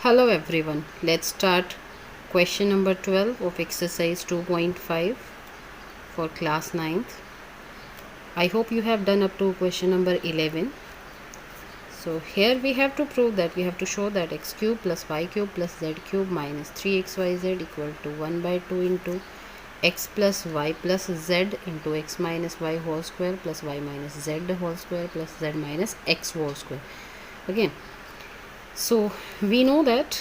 Hello everyone, let's start question number 12 of exercise 2.5 for class 9th. I hope you have done up to question number 11. So here we have to prove that we have to show that x cube plus y cube plus z cube minus 3xyz equal to 1 by 2 into x plus y plus z into x minus y whole square plus y minus z whole square plus z minus x whole square. Okay, so we know that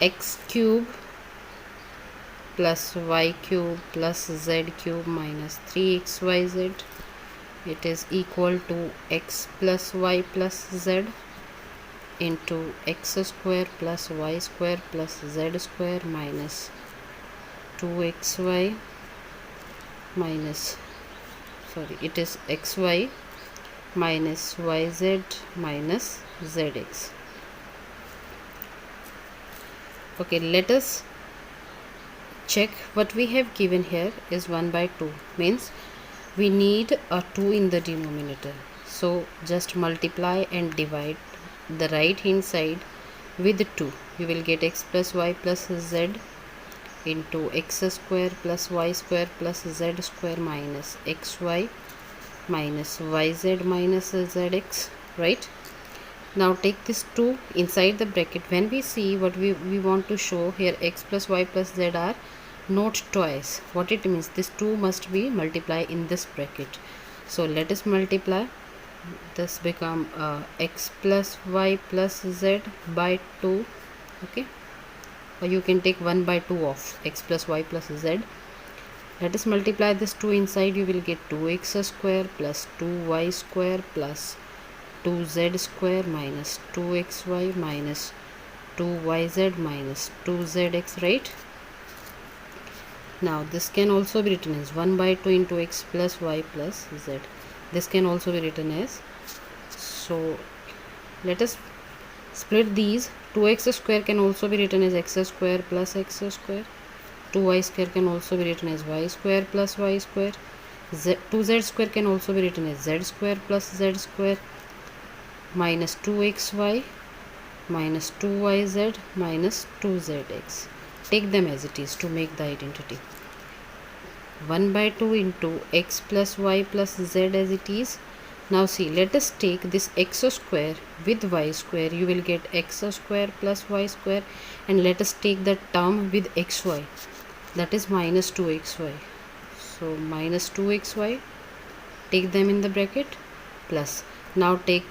x cube plus y cube plus z cube minus 3xyz, it is equal to x plus y plus z into x square plus y square plus z square minus 2xy minus it is xy minus yz minus zx. Okay, let us check what we have given here is 1 by 2, means we need a 2 in the denominator, so just multiply and divide the right hand side with 2. You will get x plus y plus z into x square plus y square plus z square minus xy minus yz minus zx, right? Now take this 2 inside the bracket. When we see what we want to show here, x plus y plus z are not twice. What it means, this 2 must be multiplied in this bracket. So let us multiply. This become x plus y plus z by 2. Okay, or you can take 1 by 2 of x plus y plus z. Let us multiply this 2 inside. You will get 2x square plus 2y square plus 2z square minus 2xy minus 2yz minus 2zx, right? Now this can also be written as 1 by 2 into x plus y plus z. This can also be written as, so let us split these. 2x square can also be written as x square plus x square. 2y square can also be written as y square plus y square. 2z square can also be written as z square plus z square minus 2xy minus 2yz minus 2zx. Take them as it is to make the identity. 1 by 2 into x plus y plus z as it is. Now see, let us take this x square with y square. You will get x square plus y square, and let us take the term with xy, that is minus 2xy. So minus 2xy, take them in the bracket, plus now take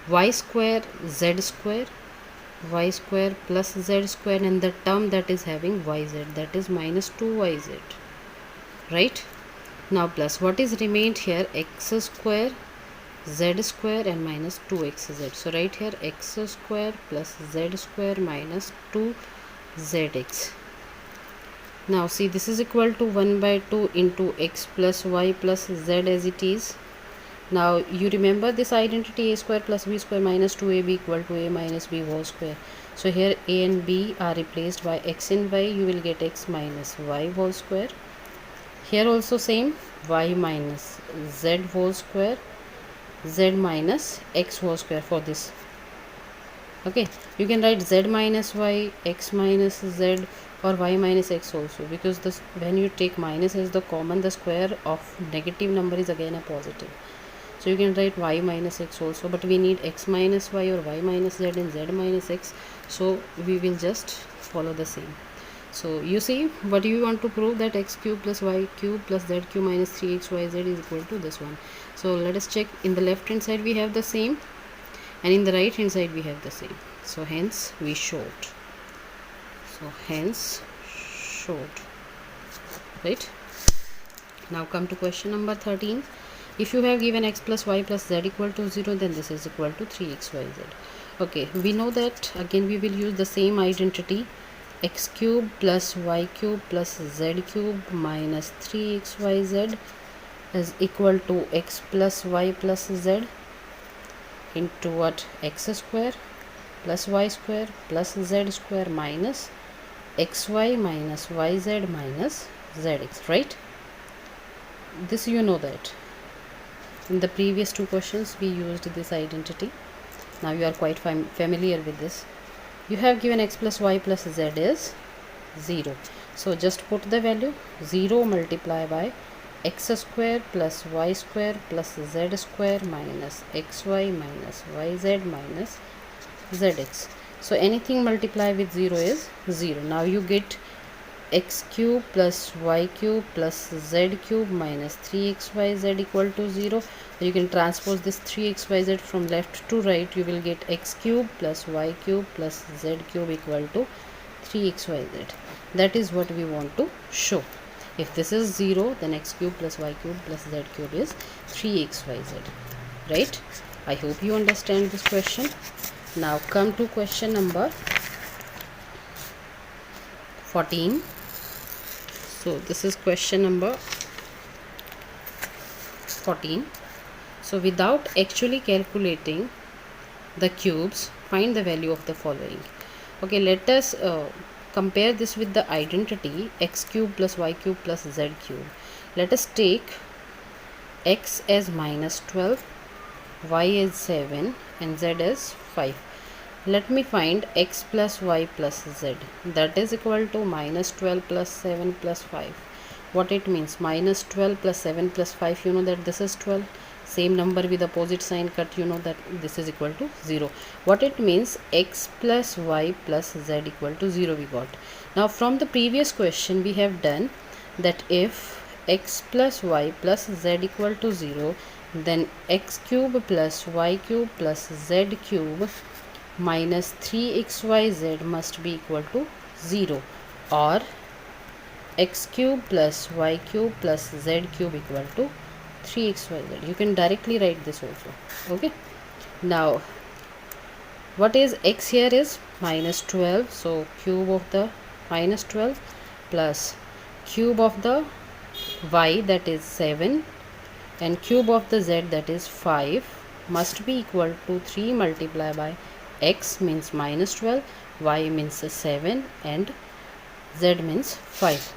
y square z square, y square plus z square, and the term that is having yz, that is minus 2yz, right? Now plus what is remained here, x square z square and minus 2xz. So right here x square plus z square minus 2zx. Now see, this is equal to 1 by 2 into x plus y plus z as it is. Now you remember this identity, a square plus b square minus 2ab equal to a minus b whole square. So here a and b are replaced by x and y. You will get x minus y whole square. Here also same, y minus z whole square, z minus x whole square for this. Okay, you can write z minus y, x minus z, or y minus x also, because this, when you take minus as the common, the square of negative number is again a positive. So you can write y minus x also, but we need x minus y or y minus z and z minus x, so we will just follow the same. So you see, what you want to prove, that x cube plus y cube plus z cube minus 3xyz is equal to this one. So let us check. In the left hand side we have the same, and in the right hand side we have the same. So hence we showed. Right? Now come to question number 13. If you have given x plus y plus z equal to 0, then this is equal to 3xyz. Okay, we know that again we will use the same identity, x cube plus y cube plus z cube minus 3xyz is equal to x plus y plus z into what, x square plus y square plus z square minus xy minus yz minus zx, right? This you know that. In the previous two questions we used this identity. Now you are quite familiar with this. You have given x plus y plus z is 0. So just put the value 0 multiply by x square plus y square plus z square minus xy minus yz minus zx. So anything multiply with 0 is 0. Now you get x cube plus y cube plus z cube minus 3xyz equal to 0. You can transpose this 3xyz from left to right. You will get x cube plus y cube plus z cube equal to 3xyz. That is what we want to show. If this is 0, then x cube plus y cube plus z cube is 3xyz, right? I hope you understand this question. Now come to question number 14. So this is question number 14. So without actually calculating the cubes, find the value of the following. Okay, let us compare this with the identity x cube plus y cube plus z cube. Let us take x as minus 12, y as 7 and z as 5. Let me find x plus y plus z. That is equal to minus 12 plus 7 plus 5. What it means? Minus 12 plus 7 plus 5. You know that this is 12. Same number with opposite sign cut. You know that this is equal to 0. What it means? X plus y plus z equal to 0 we got. Now from the previous question we have done that if x plus y plus z equal to 0, then x cube plus y cube plus z cube minus 3xyz must be equal to 0, or x cube plus y cube plus z cube equal to 3xyz. You can directly write this also. Okay, now what is x here is minus 12, so cube of the minus 12 plus cube of the y, that is 7, and cube of the z, that is 5, must be equal to 3 multiplied by x means minus 12, y means 7 and z means 5.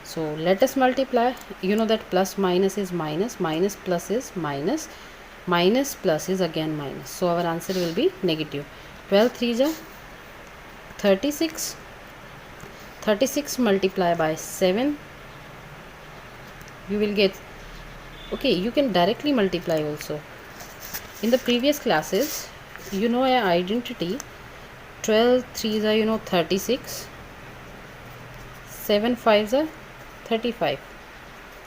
So let us multiply. You know that plus minus is minus, minus plus is minus, minus plus is again minus. So our answer will be negative. 12 3 is 36. 36 multiplied by 7. You will get, okay, you can directly multiply also. In the previous classes, you know an identity. 12 3s are, you know, 36. 7 5s are 35.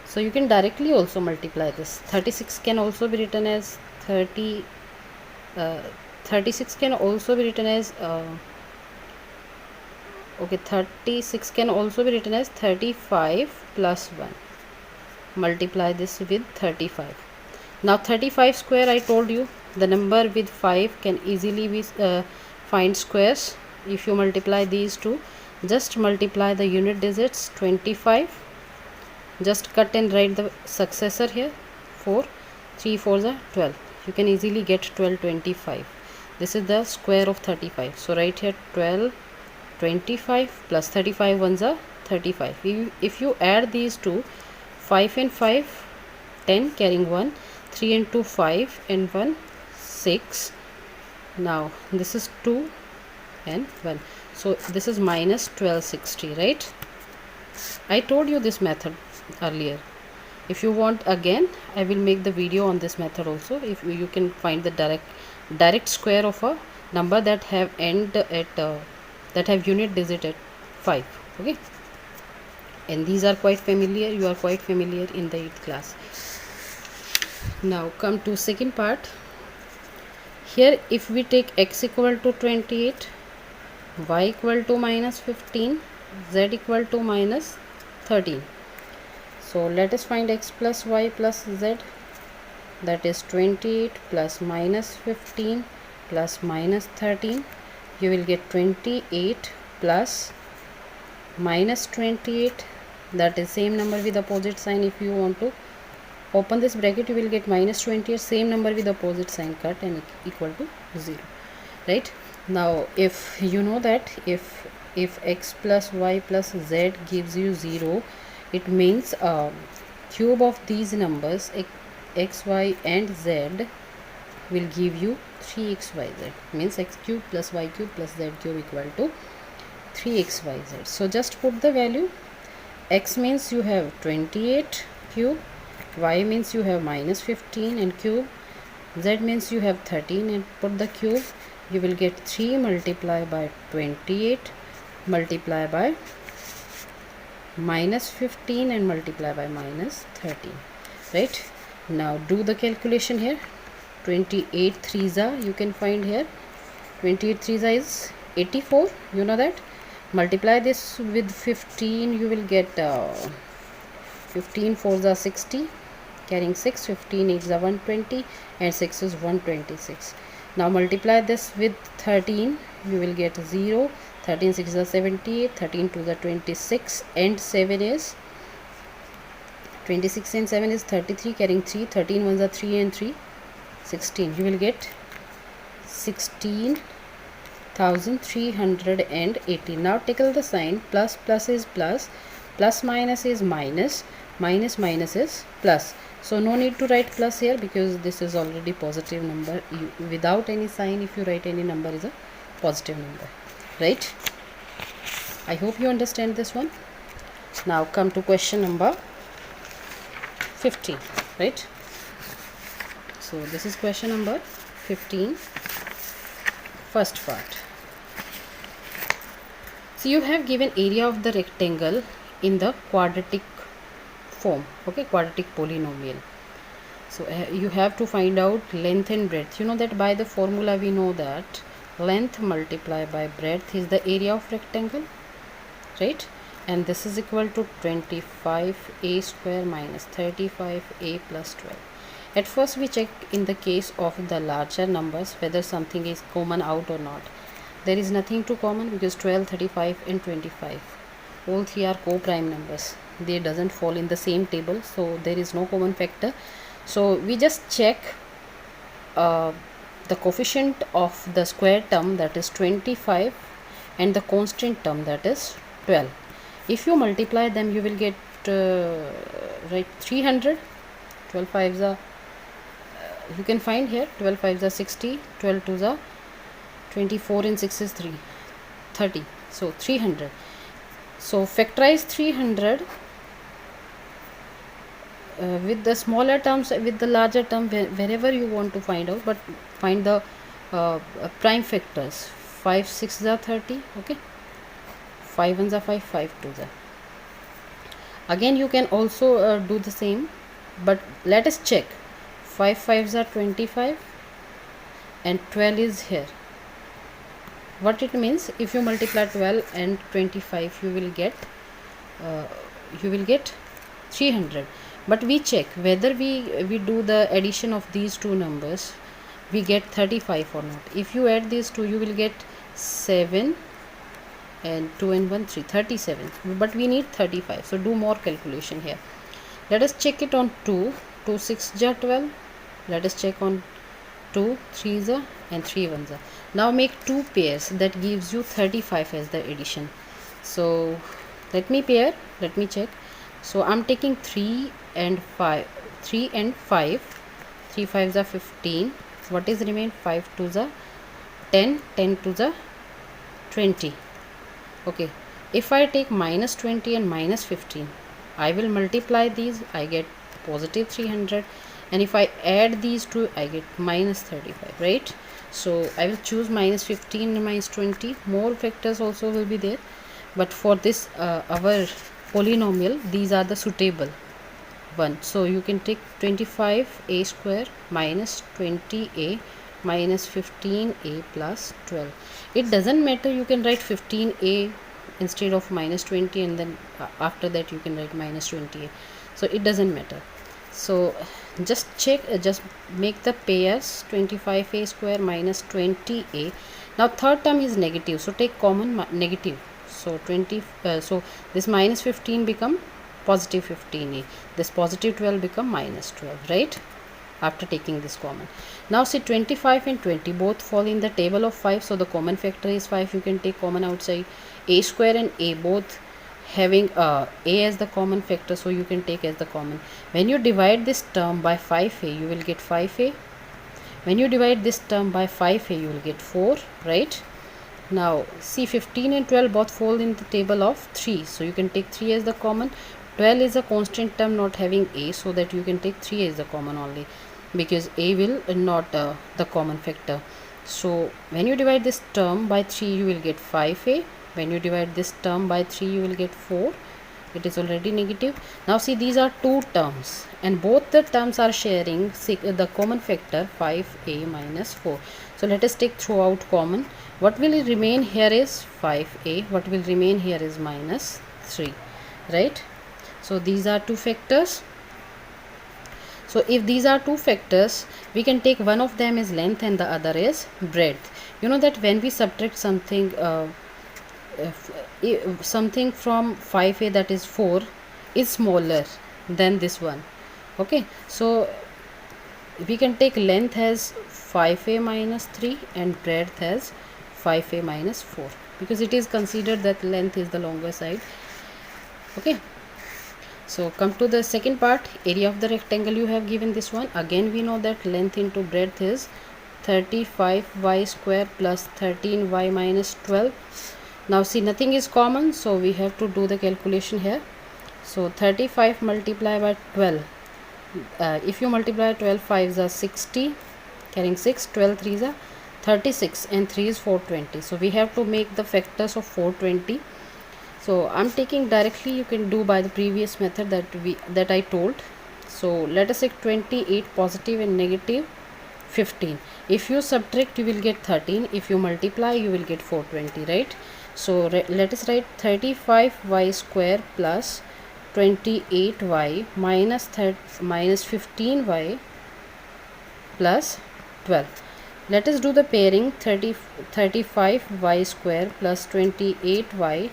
So you can directly also multiply this. 36 can also be written as 30. 36 can also be written as okay, 36 can also be written as 35 plus 1. Multiply this with 35. Now 35 square, I told you the number with 5 can easily be find squares. If you multiply these two, just multiply the unit digits. 25, just cut and write the successor here. 4 3 4s are 12. You can easily get 1225. This is the square of 35. So write here 12 25 plus 35 ones are 35. If you add these two, 5 and 5 10, carrying 1, 3 and 2 5 and 1 6. Now this is 2 and 1. So this is minus 1260, right? I told you this method earlier. If you want, again I will make the video on this method also. If you can find the direct square of a number that have end at that have unit digit at 5. Okay, and these are quite familiar. You are quite familiar in the 8th class. Now come to second part. Here if we take x equal to 28, y equal to minus 15, z equal to minus 13. So let us find x plus y plus z. That is 28 plus minus 15 plus minus 13. You will get 28 plus minus 28. That is same number with opposite sign. If you want to open this bracket, you will get minus 28, same number with opposite sign cut, and equal to 0, right? Now if you know that if x plus y plus z gives you 0, it means cube of these numbers, x, y and z will give you 3xyz, means x cube plus y cube plus z cube equal to 3xyz. So just put the value. X means you have 28 cube, y means you have minus 15 and cube, z means you have 13 and put the cube. You will get 3 multiplied by 28 multiplied by minus 15 and multiply by minus 13, right? Now do the calculation here. 28 threes are, you can find here 28 threes is 84, you know that. Multiply this with 15, you will get 15 fours are 60, carrying 6, 15 8s are 120 and 6 is 126. Now multiply this with 13, you will get 0, 13 6 is 78, 13 2 is 26 and 7 is 26 and 7 is 33, carrying 3, 13 ones are 3 and 3, 16. You will get 16,380. Now tickle the sign. Plus plus is plus, plus minus is minus, minus minus is plus. So no need to write plus here because this is already positive number. Without any sign, if you write any number is a positive number, right? I hope you understand this one. Now come to question number 15, right? So this is question number 15, first part. So you have given area of the rectangle in the quadratic form, okay, quadratic polynomial. So you have to find out length and breadth. You know that by the formula we know that length multiplied by breadth is the area of rectangle, right? And this is equal to 25a square minus 35a plus 12. At first we check in the case of the larger numbers whether something is common out or not. There is nothing too common because 12, 35 and 25 all three are co-prime numbers. They doesn't fall in the same table, so there is no common factor. So we just check the coefficient of the square term, that is 25, and the constant term, that is 12. If you multiply them you will get right 300. 12 5s are you can find here 12 5s are 60, 12 2s are 24 and 6 is 3, 30. So 300. So factorize 300 with the smaller terms, with the larger term, wherever you want to find out, but find the prime factors. 5 6s are 30, okay, 5 1s are 5, 5 2s are. Again you can also do the same, but let us check. 5 5s are 25 and 12 is here. What it means, if you multiply 12 and 25 you will get 300. But we check whether we do the addition of these two numbers, we get 35 or not. If you add these two you will get 7 and 2 and 1 3, 37, but we need 35. So do more calculation here. Let us check it on 2. 2 6 ja 12. Let us check on 2 3 ja and 3 1 ja. Now make two pairs, that gives you 35 as the addition. So let me pair, let me check. So I'm taking 3 and 5, 3 and 5, 3 5s are 15. What is remain? 5 2s are 10, 10 2s are 20. Okay, if I take minus 20 and minus 15, I will multiply these, I get positive 300, and if I add these two I get minus 35, right? So I will choose minus 15 and minus 20. More factors also will be there, but for this our polynomial these are the suitable one. So you can take 25a square minus 20a minus 15a plus 12. It doesn't matter, you can write 15a instead of minus 20, and then after that you can write minus 20a. So it doesn't matter. So just check, just make the pairs 25a square minus 20a. Now third term is negative, so take common negative. So 20 so this minus 15 become positive 15a, this positive 12 become minus 12, right, after taking this common. Now see 25 and 20 both fall in the table of 5, so the common factor is 5. You can take common outside. A square and a both having a as the common factor, so you can take as the common. When you divide this term by 5a, you will get 5a. When you divide this term by 5a, you will get 4, right? Now see, 15 and 12 both fall in the table of 3, so you can take 3 as the common. 12 is a constant term not having a, so that you can take 3 as the common only, because a will not the common factor. So when you divide this term by 3, you will get 5a. When you divide this term by 3, you will get 4. It is already negative. Now see, these are two terms and both the terms are sharing the common factor 5a minus 4. So let us take throughout common. What will remain here is 5a. What will remain here is minus 3, right? So these are two factors. So if these are two factors, we can take one of them is length and the other is breadth. You know that when we subtract something something from 5a, that is 4, is smaller than this one. Okay, so we can take length as 5a minus 3 and breadth as 5a minus 4, because it is considered that length is the longer side. Okay, so come to the second part, area of the rectangle. You have given this one. Again we know that length into breadth is 35y square plus 13y minus 12. Now see, nothing is common, so we have to do the calculation here. So 35 multiplied by 12, if you multiply 12 5s are 60, carrying 6, 12 3s are 36, and 3 is 420. So we have to make the factors of 420. So I'm taking directly, you can do by the previous method that I told. So let us take 28 positive and negative 15. If you subtract, you will get 13. If you multiply, you will get 420, right? So let us write 35y square plus 28y minus 15y plus 12. Let us do the pairing. 35y square plus 28y.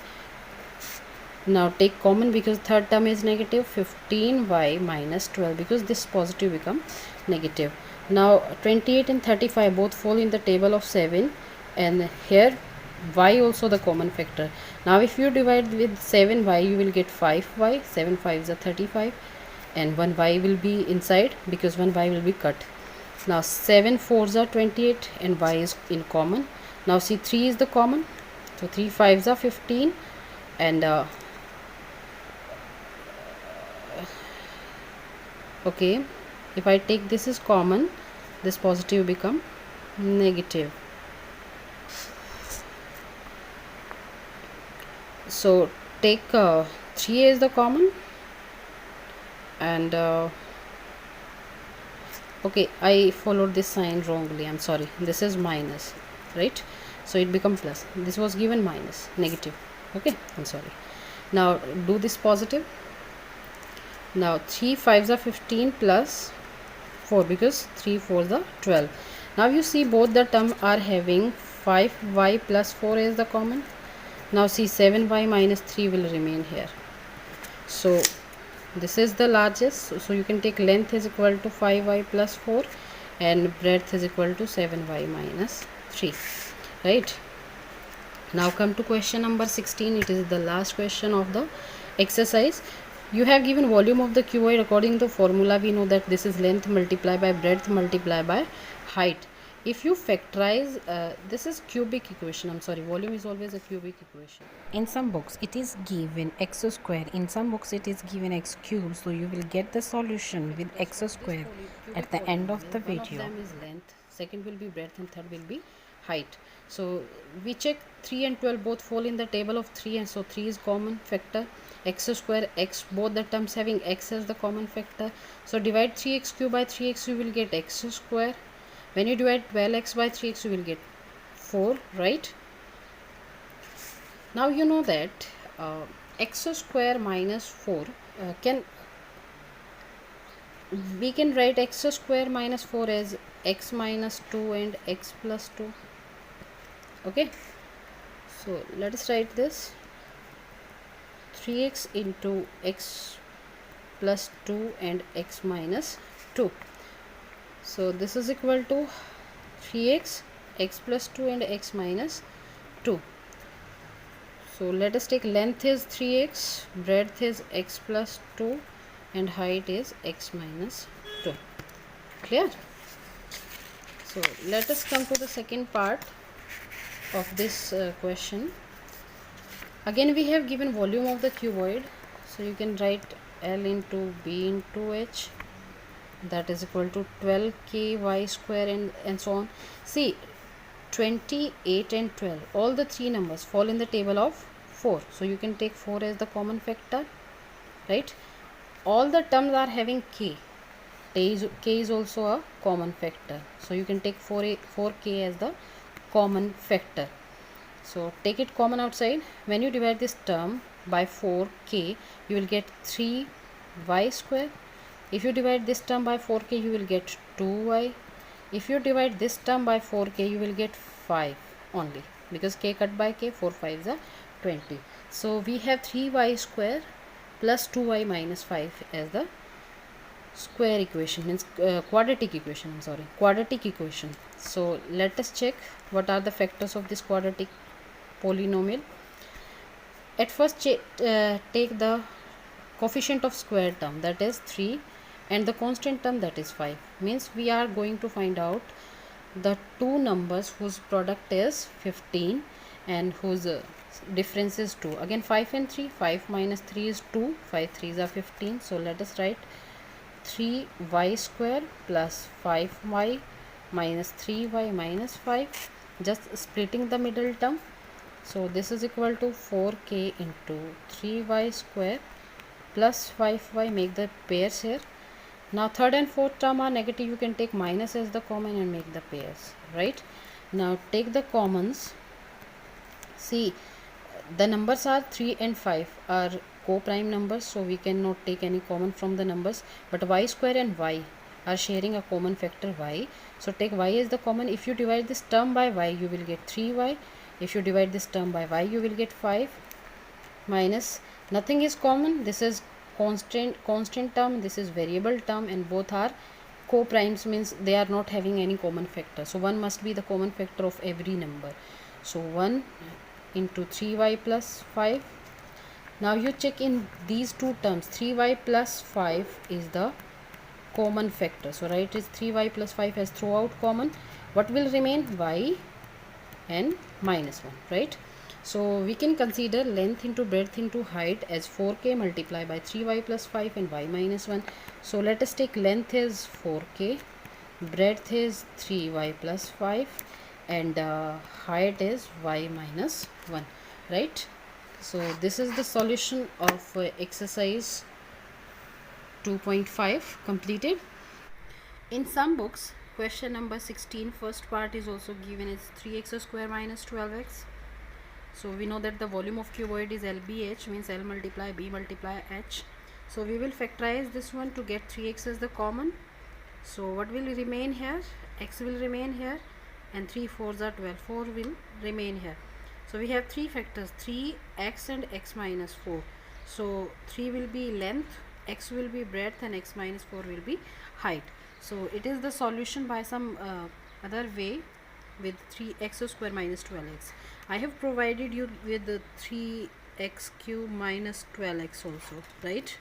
Now take common, because third term is negative. 15y minus 12, because this positive become negative. Now 28 and 35 both fall in the table of 7, and here y also the common factor. Now if you divide with 7y, you will get 5y. 7 5s are 35, and 1y will be inside because 1y will be cut. Now 7 4s are 28 and y is in common. Now see, 3 is the common, so 3 5s are 15, and okay, if I take this is common, this positive become negative. So take 3 is the common, and okay, I followed this sign wrongly, I'm sorry. This is minus, right? So it become plus. This was given minus, negative. Okay, I'm sorry. Now do this positive. Now 3 5s are 15 plus 4, because 3 4s are 12. Now you see, both the term are having 5y plus 4 as the common. Now see, 7y minus 3 will remain here. So this is the largest, so you can take length is equal to 5y plus 4 and breadth is equal to 7y minus 3, right? Now come to question number 16. It is the last question of the exercise. You have given volume of the cuboid according to formula. We know that this is length multiplied by breadth multiplied by height. If you factorize, this is cubic equation, I'm sorry, volume is always a cubic equation. In some books it is given x square, in some books it is given x cube, so you will get the solution with x square at the end of the video. One of them is length, second will be breadth, and third will be height. So we check 3 and 12 both fall in the table of 3, and so 3 is common factor. X square, x, both the terms having x as the common factor. So divide 3x cube by 3x, you will get x square. When you divide 12x by 3x, you will get 4, right? Now you know that x square minus 4 we can write x square minus 4 as x minus 2 and x plus 2. Okay, so let us write this: 3x into x plus 2 and x minus 2. So this is equal to 3x, x plus 2 and x minus 2. So let us take length is 3x, breadth is x plus 2 and height is x minus 2. Clear? So let us come to the second part of this question. Again we have given volume of the cuboid, so you can write L into B into H, that is equal to 12k y square and so on. See, 20, 8 and 12, all the three numbers fall in the table of 4, so you can take 4 as the common factor, right? All the terms are having k. K is also a common factor, so you can take 4k as the common factor. So take it common outside. When you divide this term by 4k, you will get 3y square. If you divide this term by 4k, you will get 2y. If you divide this term by 4k, you will get 5 only, because k cut by k, 4 5s are 20. So we have 3y square plus 2y minus 5 as the square equation, means quadratic equation, quadratic equation. So let us check what are the factors of this quadratic polynomial. At first take the coefficient of square term, that is 3, and the constant term, that is 5. Means we are going to find out the two numbers whose product is 15 and whose difference is 2. Again 5 and 3, 5 minus 3 is 2, 5 3s are 15. So let us write 3y square plus 5y minus 3y minus 5, just splitting the middle term. So this is equal to 4k into 3y square plus 5y, make the pairs here. Now third and fourth term are negative, you can take minus as the common and make the pairs, right? Now take the commons. See, the numbers are 3 and 5 are co-prime numbers, so we cannot take any common from the numbers, but y square and y are sharing a common factor y, so take y as the common. If you divide this term by y, you will get 3y. If you divide this term by y, you will get 5 minus, nothing is common, this is constant term, this is variable term, and both are co-primes, means they are not having any common factor, so 1 must be the common factor of every number. So 1 into 3y plus 5. Now you check in these two terms, 3y plus 5 is the common factor, so write is 3y plus 5 as throughout common. What will remain? Y and minus 1, right? So we can consider length into breadth into height as 4k multiplied by 3y plus 5 and y minus 1. So let us take length is 4k, breadth is 3y plus 5, and height is y minus 1, right? So this is the solution of exercise 2.5 completed. In some books, question number 16, first part is also given as 3x square minus 12x. So we know that the volume of cuboid is LBH, means L multiply B multiply H. So we will factorize this one to get 3x as the common. So what will remain here? X will remain here, and 3 4s are 12, 4 will remain here. So we have three factors, 3x and x minus 4. So 3 will be length, x will be breadth, and x minus 4 will be height. So it is the solution by some other way with 3x square minus 12x. I have provided you with the 3x cube minus 12x also, right?